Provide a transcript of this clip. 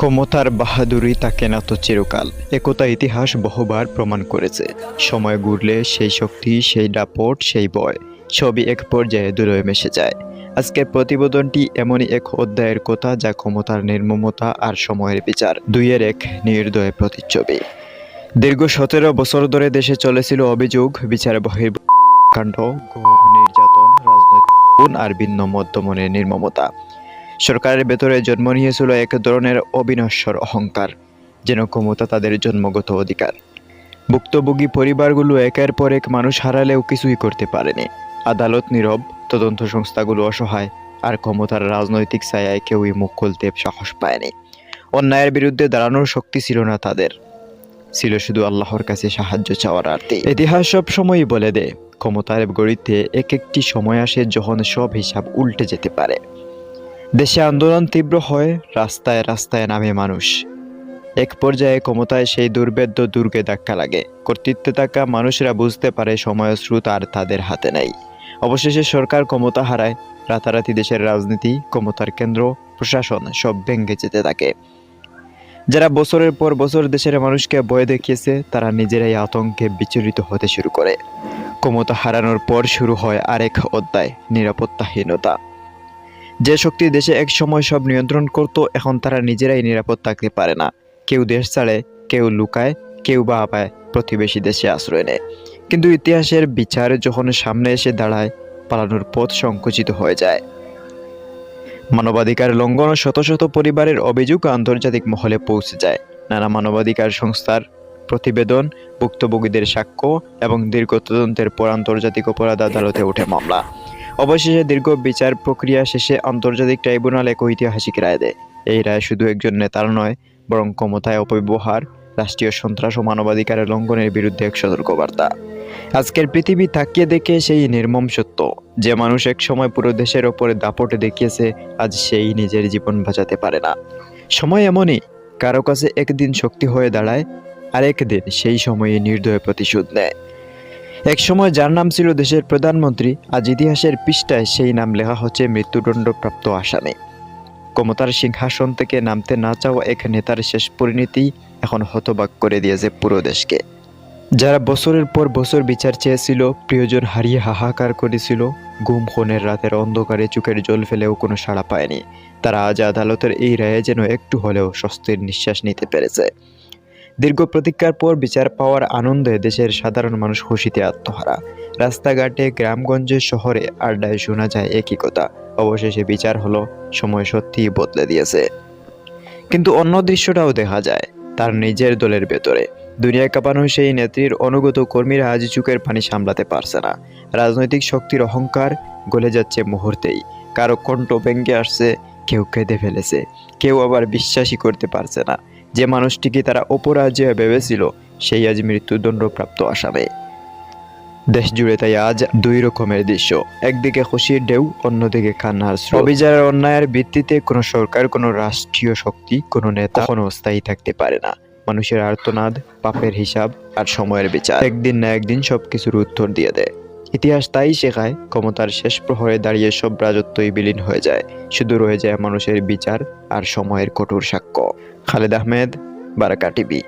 ক্ষমতার বাহাদুরি থাকে না তো চিরকাল, একথা ইতিহাস বহুবার প্রমাণ করেছে। সময় ঘুরলে সেই শক্তি, সেই দাপট, সেই ভয় সবই এক পর্যায়ে দূরে মিশে যায়। আজকের প্রতিবেদনটি এমনই এক অধ্যায়ের কথা, যা ক্ষমতার নির্মমতা আর সময়ের বিচার দুইয়ের এক নির্দয় প্রতিচ্ছবি। দীর্ঘ 17 বছর ধরে দেশে চলেছিল অভিযোগ, বিচার বহির্ভূত কাণ্ড, গণ নির্যাতন, রাজনৈতিক খুন আর ভিন্ন মধ্যমনের নির্মমতা। সরকারের ভেতরে জন্ম নিয়েছিল এক ধরনের অবিনশ্বর অহংকার, যেন ক্ষমতা তাদের জন্মগত অধিকার। ভুক্তভোগী পরিবারগুলো একের পর এক মানুষ হারালেও কিছুই করতে পারেনি। আদালত নীরব, তদন্ত সংস্থাগুলো অসহায়, আর ক্ষমতার রাজনৈতিক ছায়ায় কেউই মুখ খুলতে সাহস পায়নি। অন্যায়ের বিরুদ্ধে দাঁড়ানোর শক্তি ছিল না তাদের, ছিল শুধু আল্লাহর কাছে সাহায্য চাওয়ার আরতি। ইতিহাস সব সময়ই বলে দেয়, ক্ষমতার গড়িতে এক একটি সময় আসে যখন সব হিসাব উল্টে যেতে পারে। দেশে আন্দোলন তীব্র হয়, রাস্তায় রাস্তায় নামে মানুষ। এক পর্যায়ে ক্ষমতায় সেই দুর্ভেদ্য দুর্গে ধাক্কা লাগে। কর্তৃত্বে থাকা মানুষরা বুঝতে পারে সময়ের স্রোত আর তাদের হাতে নেই। অবশেষে সরকার ক্ষমতা হারায়। রাতারাতি দেশের রাজনীতি, ক্ষমতার কেন্দ্র, প্রশাসন সব ভেঙে যেতে থাকে। যারা বছরের পর বছর দেশের মানুষকে ভয় দেখিয়েছে, তারা নিজেরাই আতঙ্কে বিচলিত হতে শুরু করে। ক্ষমতা হারানোর পর শুরু হয় আরেক অধ্যায়, নিরাপত্তাহীনতা। যে শক্তি দেশে এক সময় সব নিয়ন্ত্রণ করত, এখন তারা নিজেরাই নিরাপদ থাকতে পারে না। কেউ দেশ ছাড়ে, কেউ লুকায়, কেউ বা পায় প্রতিবেশী দেশে আশ্রয় নেয়। কিন্তু ইতিহাসের বিচার যখন সামনে এসে দাঁড়ায়, পালানোর পথ সংকুচিত হয়ে যায়। মানবাধিকার লঙ্ঘন ও শত শত পরিবারের অভিযোগ আন্তর্জাতিক মহলে পৌঁছে যায়। নানা মানবাধিকার সংস্থার প্রতিবেদন, ভুক্তভোগীদের সাক্ষ্য এবং দীর্ঘ তদন্তের পর আন্তর্জাতিক অপরাধ আদালতে ওঠে মামলা। অবশেষে দীর্ঘ বিচার প্রক্রিয়া শেষে আন্তর্জাতিক ট্রাইব্যুনাল এক ঐতিহাসিক রায় দেয়। এই রায় শুধু একজন নেতার নয়, বরং ক্ষমতায় অপব্যবহার, রাষ্ট্রীয় সন্ত্রাস ও মানবাধিকারের লঙ্ঘনের বিরুদ্ধে এক সতর্কবার্তা। আজকের পৃথিবী তাকিয়ে দেখে সেই নির্মম সত্য, যে মানুষ এক সময় পুরো দেশের ওপরে দাপটে দেখিয়েছে, আজ সেই নিজের জীবন বাঁচাতে পারে না। সময় এমনই, কারো কাছে একদিন শক্তি হয়ে দাঁড়ায়, আর একদিন সেই সময়ে নির্দয় প্রতিশোধ নেয়। এক সময় যার নাম ছিল দেশের প্রধানমন্ত্রী, আজ ইতিহাসের পৃষ্ঠায় সেই নাম লেখা হচ্ছে মৃত্যুদণ্ডপ্রাপ্ত আসামি। ক্ষমতার সিংহাসন থেকে নামতে না চাওয়া এক নেতার শেষ পরিণতি এখন হতবাক করে দিয়েছে পুরো দেশকে। যারা বছরের পর বছর বিচার চেয়েছিল, প্রিয়জন হারিয়ে হাহাকার করেছিল, গুম খুনের রাতের অন্ধকারে চোখের জল ফেলেও কোনো সাড়া পায়নি, তারা আজ আদালতের এই রায়ে যেন একটু হলেও স্বস্তির নিঃশ্বাস নিতে পেরেছে। দীর্ঘ প্রতীক্ষার পর বিচার পাওয়ার আনন্দে দেশের সাধারণ মানুষ খুশিতে আত্মহারা। রাস্তাঘাটে, গ্রামগঞ্জে, শহরে আড্ডায় শোনা যায় একই কথা, অবশেষে বিচার হলো, সময় সত্যিই বদলে দিয়েছে। কিন্তু অন্য দৃশ্যটাও দেখা যায় তার নিজের দলের ভেতরে। দুনিয়া কাঁপানো সেই নেত্রীর অনুগত কর্মীরা আজ চোখের পানি সামলাতে পারছে না। রাজনৈতিক শক্তির অহংকার গলে যাচ্ছে মুহূর্তেই। কারো কণ্ঠ ভেঙে আসছে, কেউ কেঁদে ফেলেছে, কেউ আবার বিশ্বাসই করতে পারছে না যে মানুষটিকে তারা অপরাজেয় ভেবেছিল, সেই আজ মৃত্যুদণ্ডপ্রাপ্ত আসামি। দেশ জুড়ে তাই আজ দুই রকমের দৃশ্য, একদিকে খুশির ঢেউ, অন্যদিকে কান্নার স্রোত। অবিচারের অন্যায়ের ভিত্তিতে কোনো সরকার, কোনো রাষ্ট্রীয় শক্তি, কোনো নেতা কোনো স্থায়ী থাকতে পারে না। মানুষের আর্তনাদ, পাপের হিসাব আর সময়ের বিচার একদিন না একদিন সবকিছুর উত্তর দিয়ে দেয়। ইতিহাস তাই শেখায়, ক্ষমতার শেষ প্রহরে দাঁড়িয়ে সব রাজত্বই বিলীন হয়ে যায়, শুধু রয়ে যায় মানুষের বিচার আর সময়ের কঠোর সাক্ষ্য। খালেদ আহমেদ, বারাকা টিভি।